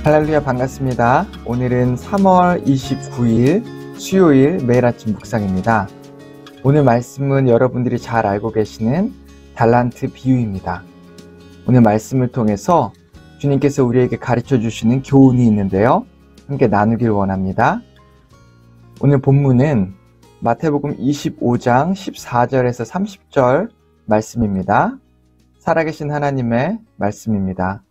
할렐루야, 반갑습니다. 오늘은 3월 29일 수요일 매일 아침 묵상입니다. 오늘 말씀은 여러분들이 잘 알고 계시는 달란트 비유입니다. 오늘 말씀을 통해서 주님께서 우리에게 가르쳐 주시는 교훈이 있는데요, 함께 나누길 원합니다. 오늘 본문은 마태복음 25장 14절에서 30절 말씀입니다. 살아계신 하나님의 말씀입니다.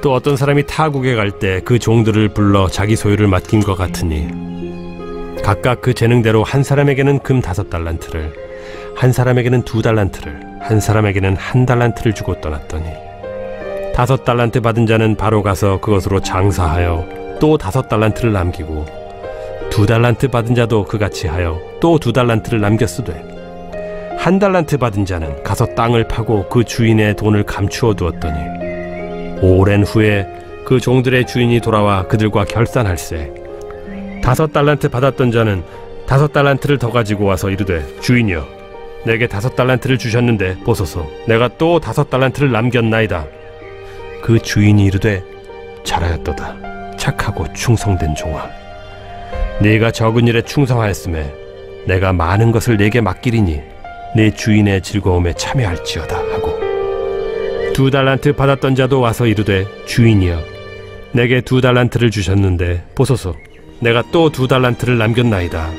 또 어떤 사람이 타국에 갈 때 그 종들을 불러 자기 소유를 맡긴 것 같으니 각각 그 재능대로 한 사람에게는 금 5달란트를, 한 사람에게는 2달란트를, 한 사람에게는 1달란트를 주고 떠났더니 5달란트 받은 자는 바로 가서 그것으로 장사하여 또 5달란트를 남기고 2달란트 받은 자도 그같이 하여 또 2달란트를 남겼으되 1달란트 받은 자는 가서 땅을 파고 그 주인의 돈을 감추어 두었더니 오랜 후에 그 종들의 주인이 돌아와 그들과 결산할세 5달란트 받았던 자는 5달란트를 더 가지고 와서 이르되, 주인이여, 내게 5달란트를 주셨는데 보소서, 내가 또 5달란트를 남겼나이다. 그 주인이 이르되, 잘하였도다, 착하고 충성된 종아. 네가 적은 일에 충성하였음에 내가 많은 것을 네게 맡기리니 네 주인의 즐거움에 참여할지어다 하고 2달란트 받았던 자도 와서 이르되, 주인이여, 내게 2달란트를 주셨는데 보소서, 내가 또 2달란트를 남겼나이다.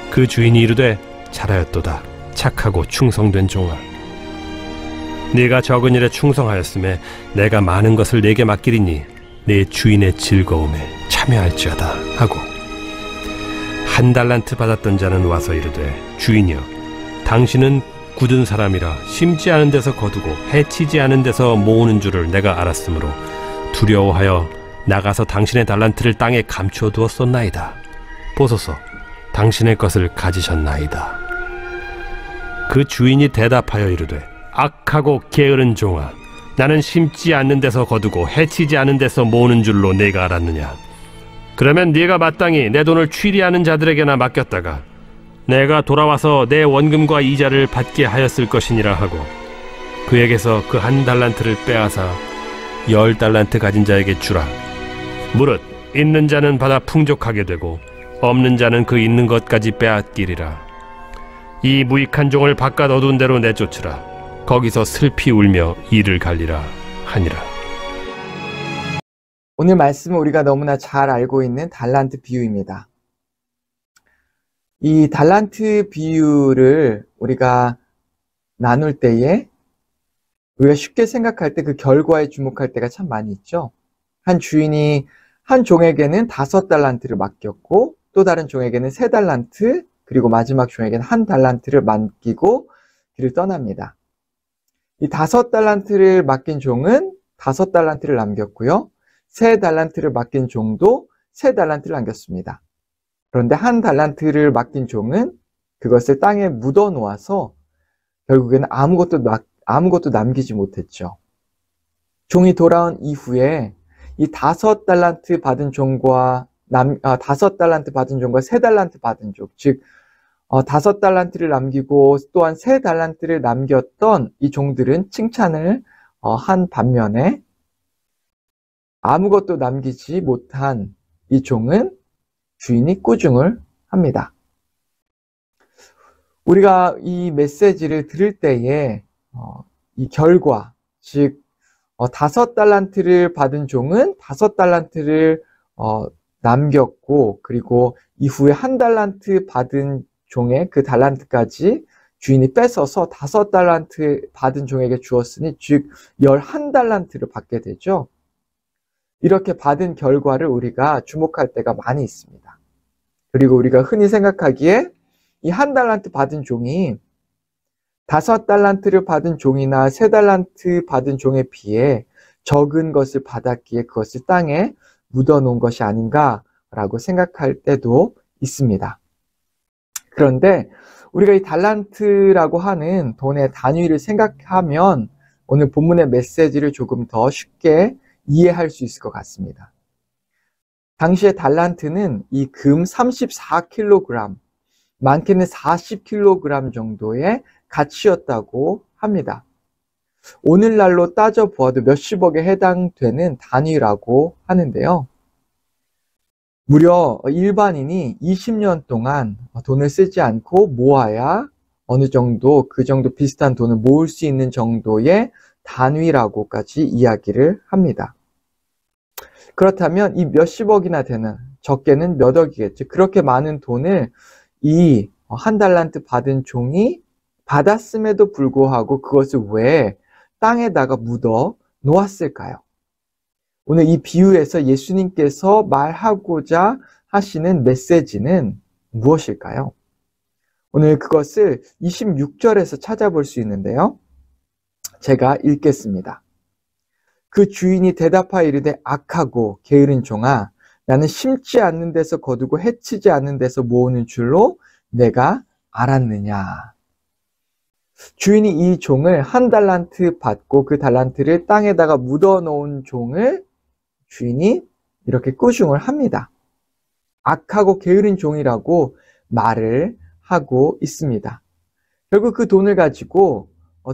그 주인이 이르되, 잘하였도다, 착하고 충성된 종아. 네가 적은 일에 충성하였음에 내가 많은 것을 네게 맡기리니 네 주인의 즐거움에 참여할지어다 하고 1달란트 받았던 자는 와서 이르되, 주인이여, 당신은 굳은 사람이라 심지 않은 데서 거두고 해치지 않은 데서 모으는 줄을 내가 알았으므로 두려워하여 나가서 당신의 달란트를 땅에 감추어 두었었나이다. 보소서, 당신의 것을 가지셨나이다. 그 주인이 대답하여 이르되, 악하고 게으른 종아, 나는 심지 않는 데서 거두고 해치지 않은 데서 모으는 줄로 내가 알았느냐. 그러면 네가 마땅히 내 돈을 취리하는 자들에게나 맡겼다가 내가 돌아와서 내 원금과 이자를 받게 하였을 것이니라 하고 그에게서 그 1달란트를 빼앗아 10달란트 가진 자에게 주라. 무릇 있는 자는 받아 풍족하게 되고 없는 자는 그 있는 것까지 빼앗기리라. 이 무익한 종을 바깥 어두운 데로 내쫓으라. 거기서 슬피 울며 이를 갈리라 하니라. 오늘 말씀은 우리가 너무나 잘 알고 있는 달란트 비유입니다. 이 달란트 비유를 우리가 나눌 때에 우리가 쉽게 생각할 때 그 결과에 주목할 때가 참 많이 있죠. 한 주인이 한 종에게는 5달란트를 맡겼고 또 다른 종에게는 3달란트, 그리고 마지막 종에게는 1달란트를 맡기고 길을 떠납니다. 이 5달란트를 맡긴 종은 5달란트를 남겼고요, 3달란트를 맡긴 종도 3달란트를 남겼습니다. 그런데 1달란트를 맡긴 종은 그것을 땅에 묻어 놓아서 결국에는 아무것도 남기지 못했죠. 종이 돌아온 이후에 이 5달란트 받은 종과 5달란트 받은 종과 3달란트 받은 종, 즉 5달란트를 남기고 또한 3달란트를 남겼던 이 종들은 칭찬을 한 반면에 아무것도 남기지 못한 이 종은 주인이 꾸중을 합니다. 우리가 이 메시지를 들을 때에 이 결과, 즉 5달란트를 받은 종은 5달란트를 남겼고, 그리고 이후에 1달란트 받은 종의 그 달란트까지 주인이 뺏어서 5달란트 받은 종에게 주었으니 즉 11달란트를 받게 되죠. 이렇게 받은 결과를 우리가 주목할 때가 많이 있습니다. 그리고 우리가 흔히 생각하기에 이 1달란트 받은 종이 5달란트를 받은 종이나 3달란트 받은 종에 비해 적은 것을 받았기에 그것을 땅에 묻어놓은 것이 아닌가라고 생각할 때도 있습니다. 그런데 우리가 이 달란트라고 하는 돈의 단위를 생각하면 오늘 본문의 메시지를 조금 더 쉽게 이해할 수 있을 것 같습니다. 당시의 달란트는 이 금 34kg, 많게는 40kg 정도의 가치였다고 합니다. 오늘날로 따져보아도 몇십억에 해당되는 단위라고 하는데요. 무려 일반인이 20년 동안 돈을 쓰지 않고 모아야 어느 정도 그 정도 비슷한 돈을 모을 수 있는 정도의 단위라고까지 이야기를 합니다. 그렇다면 이 몇십억이나 되는, 적게는 몇 억이겠죠. 그렇게 많은 돈을 이 한 달란트 받은 종이 받았음에도 불구하고 그것을 왜 땅에다가 묻어 놓았을까요? 오늘 이 비유에서 예수님께서 말하고자 하시는 메시지는 무엇일까요? 오늘 그것을 26절에서 찾아볼 수 있는데요. 제가 읽겠습니다. 그 주인이 대답하여 이르되 악하고 게으른 종아, 나는 심지 않는 데서 거두고 해치지 않는 데서 모으는 줄로 내가 알았느냐. 주인이 이 종을 한 달란트 받고 그 달란트를 땅에다가 묻어 놓은 종을 주인이 이렇게 꾸중을 합니다. 악하고 게으른 종이라고 말을 하고 있습니다. 결국 그 돈을 가지고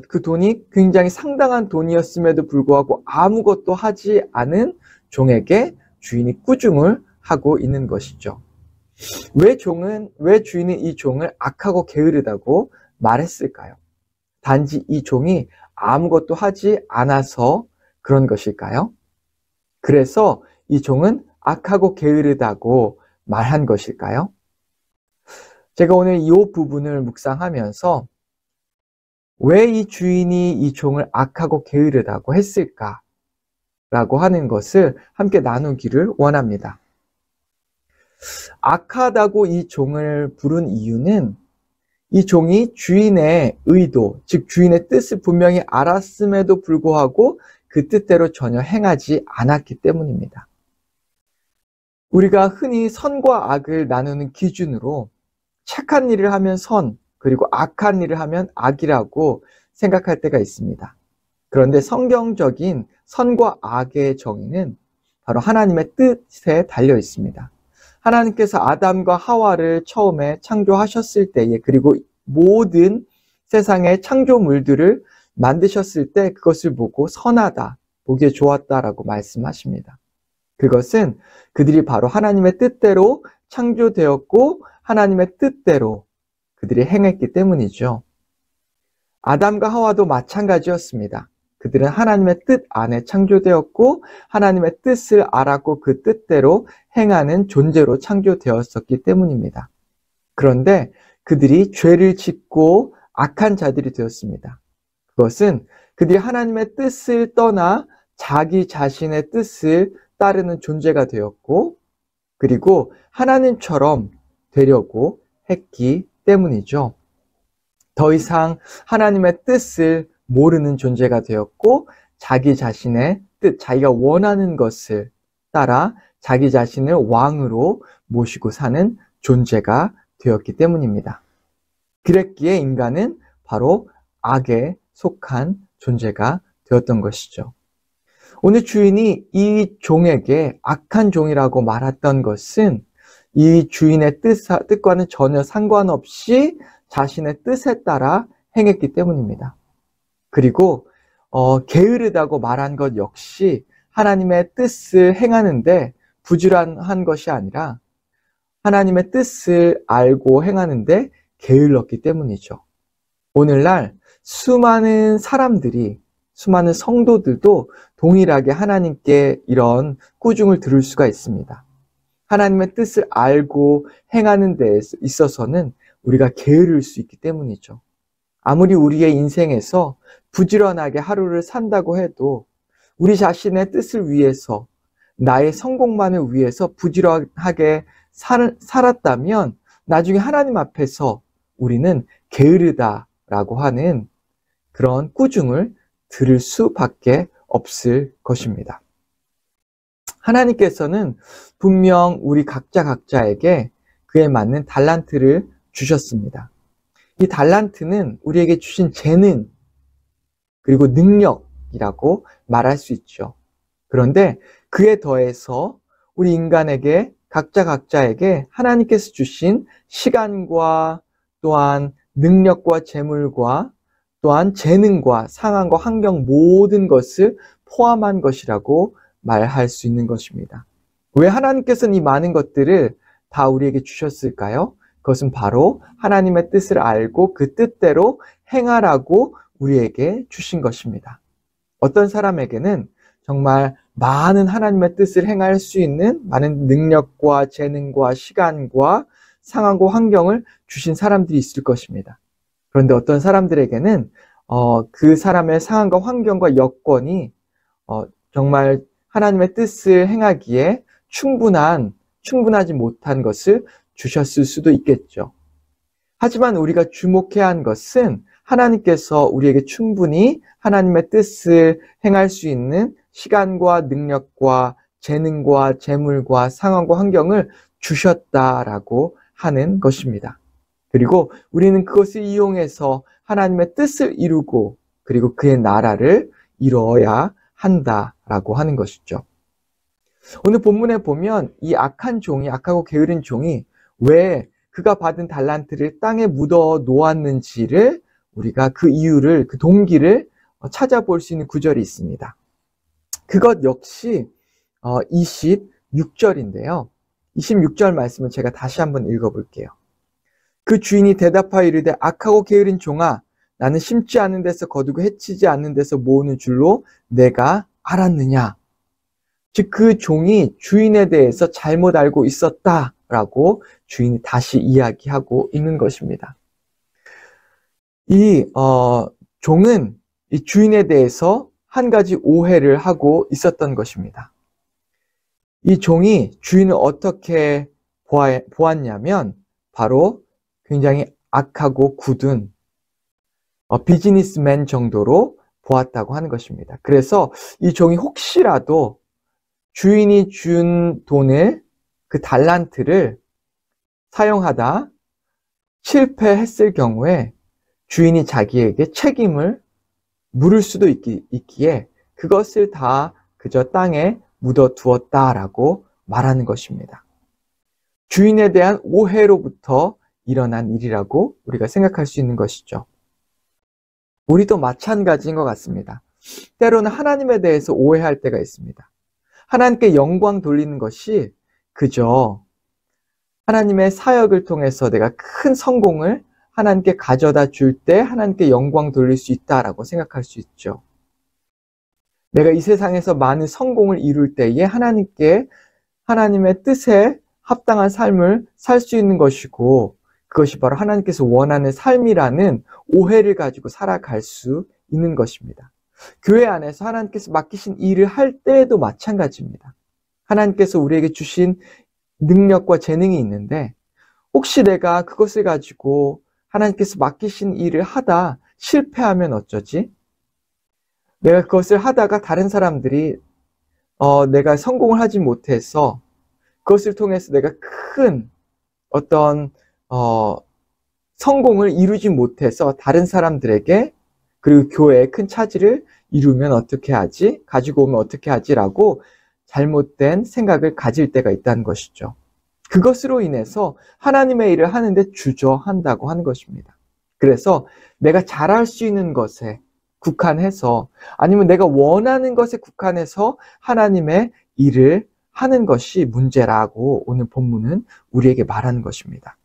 그 돈이 굉장히 상당한 돈이었음에도 불구하고 아무것도 하지 않은 종에게 주인이 꾸중을 하고 있는 것이죠. 왜 주인은 이 종을 악하고 게으르다고 말했을까요? 단지 이 종이 아무것도 하지 않아서 그런 것일까요? 그래서 이 종은 악하고 게으르다고 말한 것일까요? 제가 오늘 이 부분을 묵상하면서 왜 이 주인이 이 종을 악하고 게으르다고 했을까라고 하는 것을 함께 나누기를 원합니다. 악하다고 이 종을 부른 이유는 이 종이 주인의 의도, 즉 주인의 뜻을 분명히 알았음에도 불구하고 그 뜻대로 전혀 행하지 않았기 때문입니다. 우리가 흔히 선과 악을 나누는 기준으로 착한 일을 하면 선, 그리고 악한 일을 하면 악이라고 생각할 때가 있습니다. 그런데 성경적인 선과 악의 정의는 바로 하나님의 뜻에 달려 있습니다. 하나님께서 아담과 하와를 처음에 창조하셨을 때에, 그리고 모든 세상의 창조물들을 만드셨을 때 그것을 보고 선하다, 보기에 좋았다라고 말씀하십니다. 그것은 그들이 바로 하나님의 뜻대로 창조되었고 하나님의 뜻대로 그들이 행했기 때문이죠. 아담과 하와도 마찬가지였습니다. 그들은 하나님의 뜻 안에 창조되었고 하나님의 뜻을 알았고 그 뜻대로 행하는 존재로 창조되었었기 때문입니다. 그런데 그들이 죄를 짓고 악한 자들이 되었습니다. 그것은 그들이 하나님의 뜻을 떠나 자기 자신의 뜻을 따르는 존재가 되었고, 그리고 하나님처럼 되려고 했기 때문이죠. 더 이상 하나님의 뜻을 모르는 존재가 되었고, 자기 자신의 뜻, 자기가 원하는 것을 따라 자기 자신을 왕으로 모시고 사는 존재가 되었기 때문입니다. 그랬기에 인간은 바로 악에 속한 존재가 되었던 것이죠. 오늘 주인이 이 종에게 악한 종이라고 말했던 것은 이 주인의 뜻과는 전혀 상관없이 자신의 뜻에 따라 행했기 때문입니다. 그리고 게으르다고 말한 것 역시 하나님의 뜻을 행하는데 부지런한 것이 아니라 하나님의 뜻을 알고 행하는데 게을렀기 때문이죠. 오늘날 수많은 사람들이, 수많은 성도들도 동일하게 하나님께 이런 꾸중을 들을 수가 있습니다. 하나님의 뜻을 알고 행하는 데 있어서는 우리가 게으를 수 있기 때문이죠. 아무리 우리의 인생에서 부지런하게 하루를 산다고 해도 우리 자신의 뜻을 위해서, 나의 성공만을 위해서 부지런하게 살았다면 나중에 하나님 앞에서 우리는 게으르다라고 하는 그런 꾸중을 들을 수밖에 없을 것입니다. 하나님께서는 분명 우리 각자에게 그에 맞는 달란트를 주셨습니다. 이 달란트는 우리에게 주신 재능 그리고 능력이라고 말할 수 있죠. 그런데 그에 더해서 우리 인간에게 각자에게 하나님께서 주신 시간과 또한 능력과 재물과 또한 재능과 상황과 환경 모든 것을 포함한 것이라고 말할 수 있는 것입니다. 왜 하나님께서는 이 많은 것들을 다 우리에게 주셨을까요? 그것은 바로 하나님의 뜻을 알고 그 뜻대로 행하라고 우리에게 주신 것입니다. 어떤 사람에게는 정말 많은 하나님의 뜻을 행할 수 있는 많은 능력과 재능과 시간과 상황과 환경을 주신 사람들이 있을 것입니다. 그런데 어떤 사람들에게는 그 사람의 상황과 환경과 여건이 정말 하나님의 뜻을 행하기에 충분하지 못한 것을 주셨을 수도 있겠죠. 하지만 우리가 주목해야 한 것은 하나님께서 우리에게 충분히 하나님의 뜻을 행할 수 있는 시간과 능력과 재능과 재물과 상황과 환경을 주셨다라고 하는 것입니다. 그리고 우리는 그것을 이용해서 하나님의 뜻을 이루고 그리고 그의 나라를 이루어야 한다라고 하는 것이죠. 오늘 본문에 보면 이 악하고 게으른 종이 왜 그가 받은 달란트를 땅에 묻어 놓았는지를 우리가 그 이유를, 그 동기를 찾아볼 수 있는 구절이 있습니다. 그것 역시 26절인데요. 26절 말씀을 제가 다시 한번 읽어볼게요. 그 주인이 대답하여 이르되 악하고 게으른 종아, 나는 심지 않은 데서 거두고 해치지 않는 데서 모으는 줄로 내가 알았느냐. 즉 그 종이 주인에 대해서 잘못 알고 있었다라고 주인이 다시 이야기하고 있는 것입니다. 이 종은 이 주인에 대해서 한 가지 오해를 하고 있었던 것입니다. 이 종이 주인을 어떻게 보았냐면 바로 굉장히 악하고 굳은 비즈니스맨 정도로 보았다고 하는 것입니다. 그래서 이 종이 혹시라도 주인이 준 돈을, 그 달란트를 사용하다 실패했을 경우에 주인이 자기에게 책임을 물을 수도 있기에 그것을 다 그저 땅에 묻어두었다라고 말하는 것입니다. 주인에 대한 오해로부터 일어난 일이라고 우리가 생각할 수 있는 것이죠. 우리도 마찬가지인 것 같습니다. 때로는 하나님에 대해서 오해할 때가 있습니다. 하나님께 영광 돌리는 것이 그저 하나님의 사역을 통해서 내가 큰 성공을 하나님께 가져다 줄 때 하나님께 영광 돌릴 수 있다라고 생각할 수 있죠. 내가 이 세상에서 많은 성공을 이룰 때에 하나님의 뜻에 합당한 삶을 살 수 있는 것이고 그것이 바로 하나님께서 원하는 삶이라는 오해를 가지고 살아갈 수 있는 것입니다. 교회 안에서 하나님께서 맡기신 일을 할 때에도 마찬가지입니다. 하나님께서 우리에게 주신 능력과 재능이 있는데 혹시 내가 그것을 가지고 하나님께서 맡기신 일을 하다 실패하면 어쩌지? 내가 그것을 하다가 다른 사람들이 내가 성공을 하지 못해서 그것을 통해서 내가 큰 어떤 성공을 이루지 못해서 다른 사람들에게 그리고 교회에 큰 차질을 이루면 어떻게 하지? 가지고 오면 어떻게 하지라고 잘못된 생각을 가질 때가 있다는 것이죠. 그것으로 인해서 하나님의 일을 하는데 주저한다고 하는 것입니다. 그래서 내가 잘할 수 있는 것에 국한해서 아니면 내가 원하는 것에 국한해서 하나님의 일을 하는 것이 문제라고 오늘 본문은 우리에게 말하는 것입니다.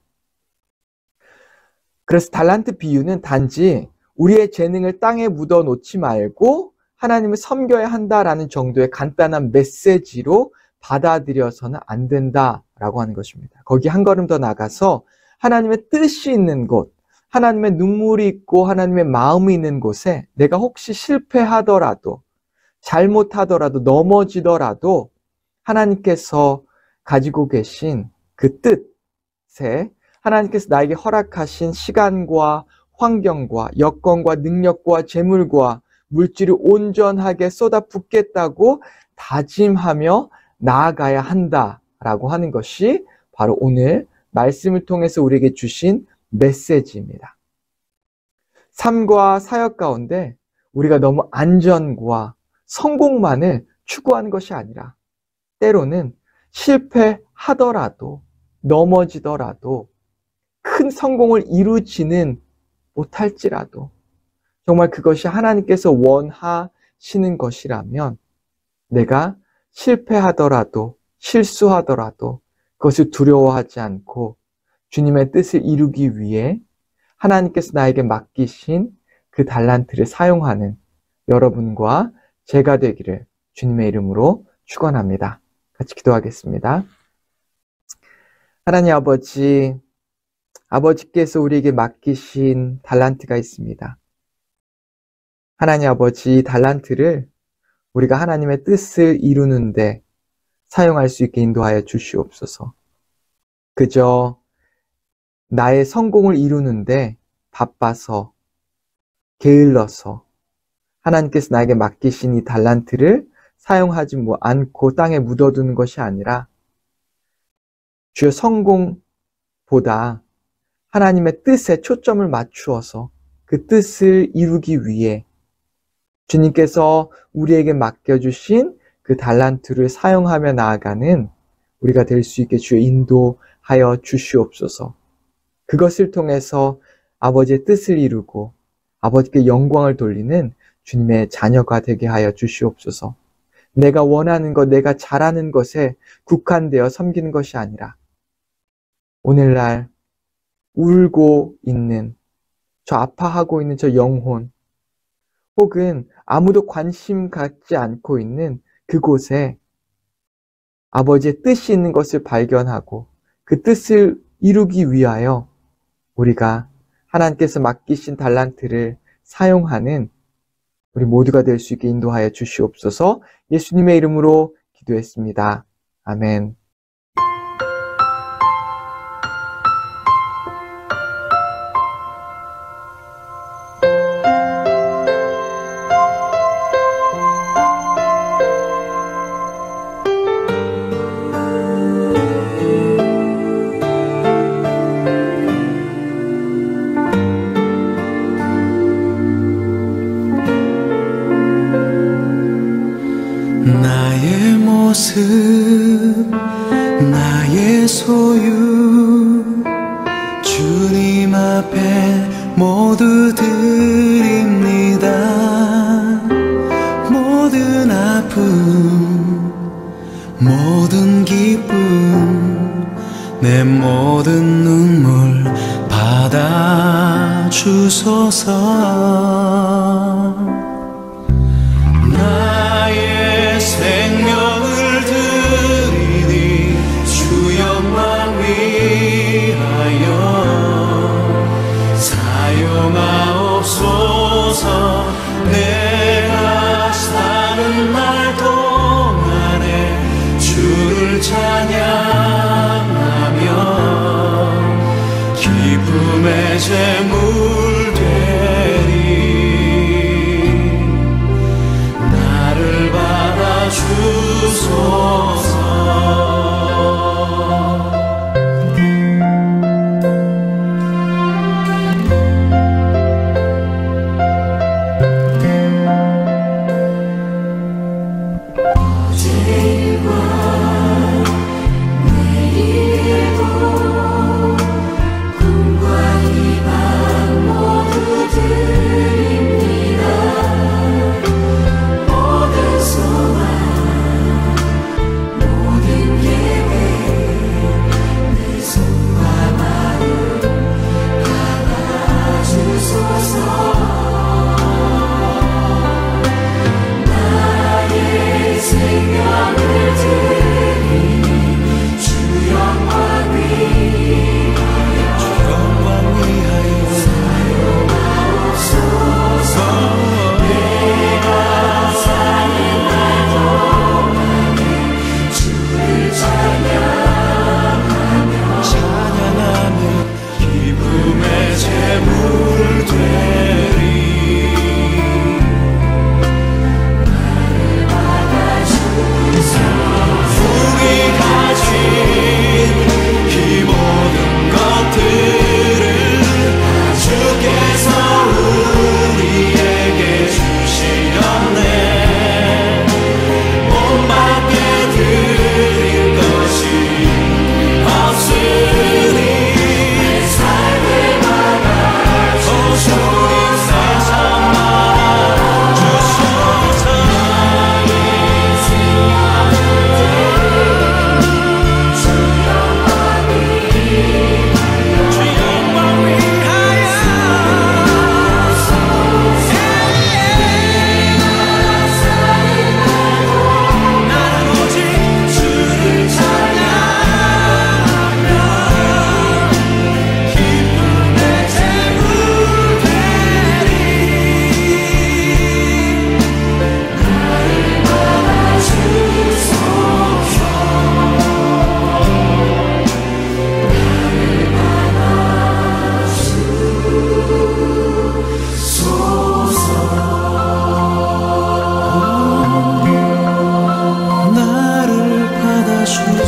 그래서 달란트 비유는 단지 우리의 재능을 땅에 묻어 놓지 말고 하나님을 섬겨야 한다라는 정도의 간단한 메시지로 받아들여서는 안 된다라고 하는 것입니다. 거기 한 걸음 더 나가서 하나님의 뜻이 있는 곳, 하나님의 눈물이 있고 하나님의 마음이 있는 곳에 내가 혹시 실패하더라도 잘못하더라도 넘어지더라도 하나님께서 가지고 계신 그 뜻에 하나님께서 나에게 허락하신 시간과 환경과 여건과 능력과 재물과 물질을 온전하게 쏟아붓겠다고 다짐하며 나아가야 한다라고 하는 것이 바로 오늘 말씀을 통해서 우리에게 주신 메시지입니다. 삶과 사역 가운데 우리가 너무 안전과 성공만을 추구하는 것이 아니라 때로는 실패하더라도 넘어지더라도 큰 성공을 이루지는 못할지라도 정말 그것이 하나님께서 원하시는 것이라면 내가 실패하더라도 실수하더라도 그것을 두려워하지 않고 주님의 뜻을 이루기 위해 하나님께서 나에게 맡기신 그 달란트를 사용하는 여러분과 제가 되기를 주님의 이름으로 축원합니다. 같이 기도하겠습니다. 하나님 아버지, 아버지께서 우리에게 맡기신 달란트가 있습니다. 하나님 아버지, 이 달란트를 우리가 하나님의 뜻을 이루는데 사용할 수 있게 인도하여 주시옵소서. 그저 나의 성공을 이루는데 바빠서 게을러서 하나님께서 나에게 맡기신 이 달란트를 사용하지 않고 땅에 묻어두는 것이 아니라 주의 성공보다 하나님의 뜻에 초점을 맞추어서 그 뜻을 이루기 위해 주님께서 우리에게 맡겨주신 그 달란트를 사용하며 나아가는 우리가 될 수 있게 주여 인도하여 주시옵소서. 그것을 통해서 아버지의 뜻을 이루고 아버지께 영광을 돌리는 주님의 자녀가 되게 하여 주시옵소서. 내가 원하는 것, 내가 잘하는 것에 국한되어 섬기는 것이 아니라 오늘날 울고 있는 저 아파하고 있는 저 영혼 혹은 아무도 관심 갖지 않고 있는 그곳에 아버지의 뜻이 있는 것을 발견하고 그 뜻을 이루기 위하여 우리가 하나님께서 맡기신 달란트를 사용하는 우리 모두가 될 수 있게 인도하여 주시옵소서. 예수님의 이름으로 기도했습니다. 아멘. 나의 모습 나의 소유 주님 앞에 모두 드립니다. 모든 아픔 모든 기쁨 내 모든 눈물 받아 주소서. 나의 생명을 드리니 주 영광 위하여 사용하옵소서. 내가 사는 날 동안에 주를 찬양하며 기쁨의 제물 되리. 나를 받아 주소서. 내일과 꿈과 희망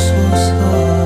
주소서.